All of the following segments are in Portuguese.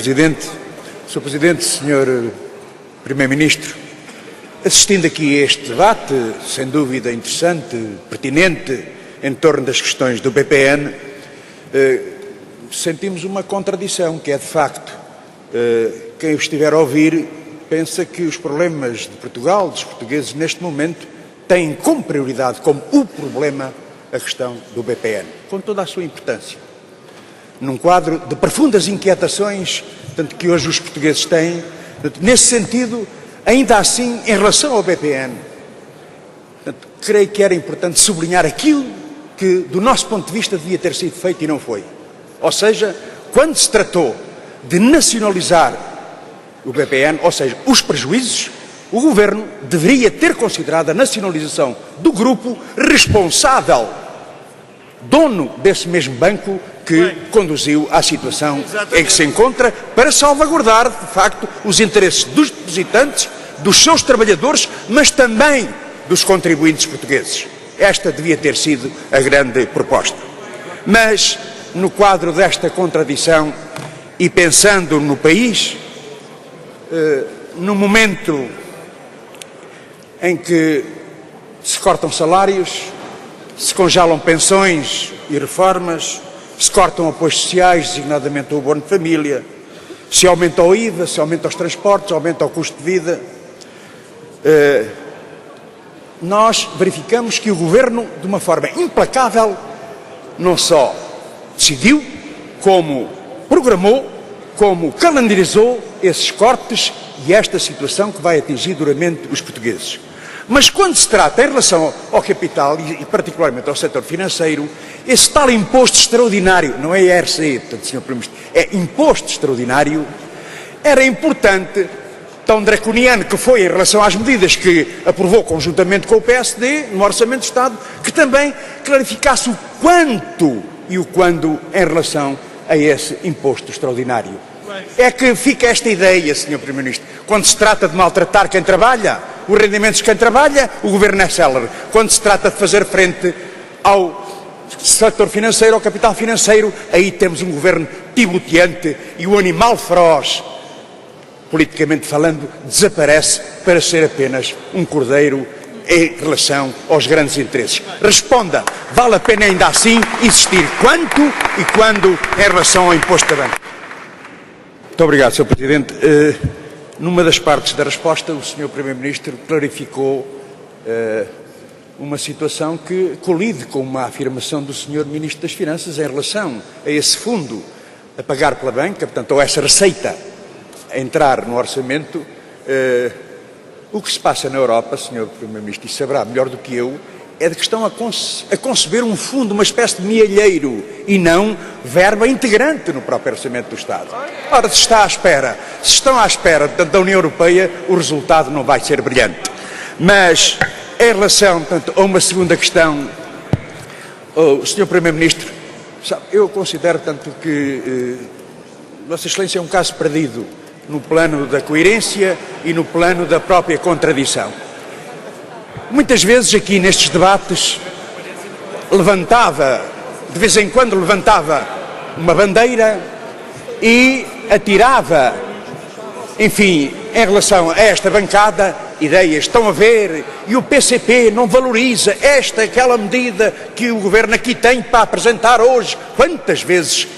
Presidente. Sr. Presidente, Sr. Primeiro-Ministro, assistindo aqui a este debate, sem dúvida interessante, pertinente, em torno das questões do BPN, sentimos uma contradição, que é de facto, quem o estiver a ouvir pensa que os problemas de Portugal, dos portugueses neste momento, têm como prioridade, como o problema, a questão do BPN, com toda a sua importância. Num quadro de profundas inquietações, tanto que hoje os portugueses têm, nesse sentido, ainda assim, em relação ao BPN, creio que era importante sublinhar aquilo que, do nosso ponto de vista, devia ter sido feito e não foi. Ou seja, quando se tratou de nacionalizar o BPN, ou seja, os prejuízos, o Governo deveria ter considerado a nacionalização do grupo responsável, dono desse mesmo banco que conduziu à situação em que se encontra, para salvaguardar, de facto, os interesses dos depositantes, dos seus trabalhadores, mas também dos contribuintes portugueses. Esta devia ter sido a grande proposta. Mas, no quadro desta contradição e pensando no país, no momento em que se cortam salários, se congelam pensões e reformas, se cortam apoios sociais, designadamente o abono de família, se aumenta o IVA, se aumenta os transportes, aumenta o custo de vida, nós verificamos que o Governo, de uma forma implacável, não só decidiu, como programou, como calendarizou esses cortes e esta situação que vai atingir duramente os portugueses. Mas quando se trata, em relação ao capital e particularmente ao setor financeiro, esse tal imposto extraordinário, não é IRC, portanto, Sr. Primeiro-Ministro, é imposto extraordinário, era importante, tão draconiano que foi em relação às medidas que aprovou conjuntamente com o PSD, no Orçamento de Estado, que também clarificasse o quanto e o quando em relação a esse imposto extraordinário. É que fica esta ideia, Sr. Primeiro-Ministro, quando se trata de maltratar quem trabalha, os rendimentos de quem trabalha, o Governo é célere. Quando se trata de fazer frente ao setor financeiro, ao capital financeiro, aí temos um Governo tiboteante e o animal feroz, politicamente falando, desaparece para ser apenas um cordeiro em relação aos grandes interesses. Responda, vale a pena ainda assim insistir quanto e quando em relação ao imposto da banca? Muito obrigado, Sr. Presidente. Numa das partes da resposta, o Sr. Primeiro-Ministro clarificou uma situação que colide com uma afirmação do Sr. Ministro das Finanças em relação a esse fundo a pagar pela banca, portanto, ou essa receita a entrar no orçamento. O que se passa na Europa, Sr. Primeiro-Ministro, e saberá melhor do que eu, é de que estão a conceber um fundo, uma espécie de mielheiro, e não verba integrante no próprio orçamento do Estado. Ora, se estão à espera da União Europeia, o resultado não vai ser brilhante. Mas, em relação, portanto, a uma segunda questão, o Sr. Primeiro-Ministro, eu considero, tanto que Vossa Excelência é um caso perdido no plano da coerência e no plano da própria contradição. Muitas vezes aqui nestes debates de vez em quando levantava uma bandeira e atirava, enfim, em relação a esta bancada, ideias, estão a ver, e o PCP não valoriza aquela medida que o Governo aqui tem para apresentar hoje. Quantas vezes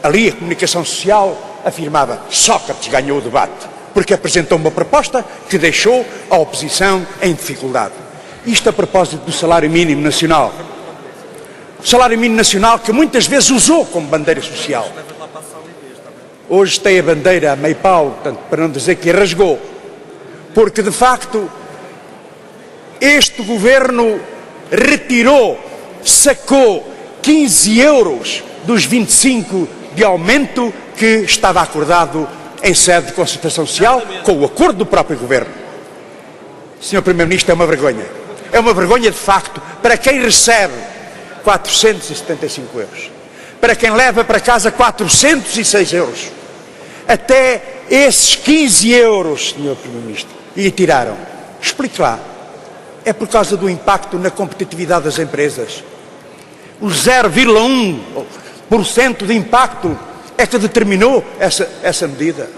ali a comunicação social afirmava: Sócrates ganhou o debate, porque apresentou uma proposta que deixou a oposição em dificuldade. Isto a propósito do salário mínimo nacional. O salário mínimo nacional que muitas vezes usou como bandeira social. Hoje tem a bandeira a meio pau, portanto, para não dizer que a rasgou. Porque, de facto, este Governo sacou 15 euros dos 25 de aumento que estava acordado em sede de concertação social, com o acordo do próprio Governo. Sr. Primeiro-Ministro, é uma vergonha. É uma vergonha, de facto, para quem recebe 475 euros, para quem leva para casa 406 euros, até esses 15 euros, Sr. Primeiro-Ministro, e tiraram. Explique lá. É por causa do impacto na competitividade das empresas. O 0,1% de impacto é que determinou essa medida?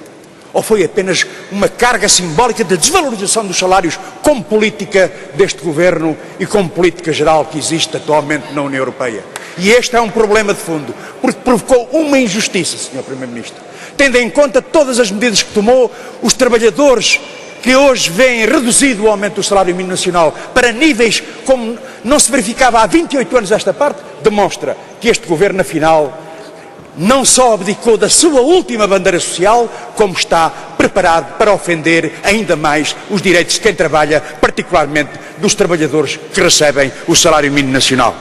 Ou foi apenas uma carga simbólica de desvalorização dos salários como política deste Governo e como política geral que existe atualmente na União Europeia? E este é um problema de fundo, porque provocou uma injustiça, Sr. Primeiro-Ministro. Tendo em conta todas as medidas que tomou, os trabalhadores que hoje veem reduzido o aumento do salário mínimo nacional para níveis como não se verificava há 28 anos esta parte, demonstra que este Governo, afinal, não só abdicou da sua última bandeira social, como está preparado para ofender ainda mais os direitos de quem trabalha, particularmente dos trabalhadores que recebem o salário mínimo nacional.